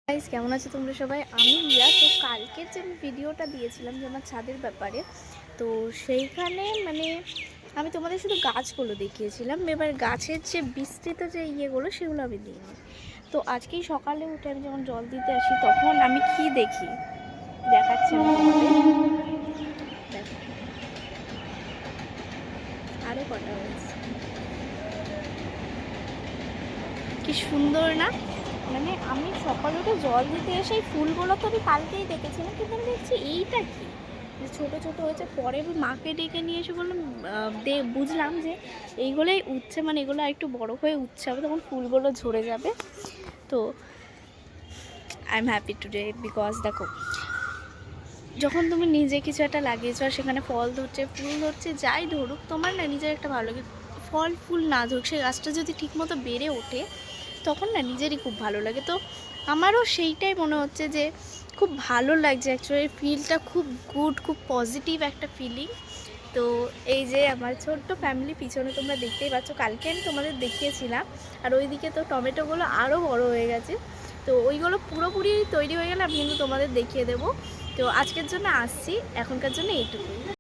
Guys, কেমন আছো তোমরা সবাই? আমি রিয়া। তো কালকের যে আমি ভিডিওটা দিয়েছিলাম যে আমার ছাদের ব্যাপারে, তো সেইখানে আমি তোমাদের শুধু গাছগুলো দেখিয়েছিলাম। এবার গাছের যে বিস্তৃত যে ইয়েগুলো সেগুলো আমি দিইনি। তো আজকেই সকালে উঠে আমি যখন জল দিতে আসি তখন আমি কি দেখি দেখাচ্ছি আমি তোমাদের। দেখো, আরও কটা হয়েছে, কি সুন্দর না? আমি সকালে উঠে জল দিতে এসে এই ফুলগুলো তো আমি কালকেই দেখেছিলাম, কিন্তু আমি দেখছি এইটা কি যে ছোটো ছোটো হয়েছে। পরে আমি মাকে ডেকে নিয়ে এসে বললাম, বুঝলাম যে এইগুলোই উঠছে, এগুলো একটু বড় হয়ে উঠছে হবে, তখন ফুলগুলো ঝরে যাবে। তো I am happy today because দেখো, যখন তুমি নিজে কিছু একটা লাগিয়েছো আর সেখানে ফল ধরছে, ফুল ধরছে, যাই ধরুক, তোমার না নিজের একটা ভালো লাগে। ফল ফুল না ধরুক, সেই গাছটা যদি ঠিকমতো বেড়ে ওঠে তখন না নিজেরই খুব ভালো লাগে। তো আমারও সেইটাই মনে হচ্ছে যে খুব ভালো লাগছে, অ্যাকচুয়ালি ফিলটা খুব গুড, খুব পজিটিভ একটা ফিলিং। তো এই যে আমার ছোট্ট ফ্যামিলি পিছনে তোমরা দেখতেই পাচ্ছ, কালকে আমি তোমাদের দেখিয়েছিলাম। আর ওইদিকে তো টমেটোগুলো আরও বড় হয়ে গেছে। তো ওইগুলো পুরোপুরি তৈরি হয়ে গেলে আমি কিন্তু তোমাদের দেখিয়ে দেবো। তো আজকের জন্য আসছি, এখনকার জন্য এইটুকুই।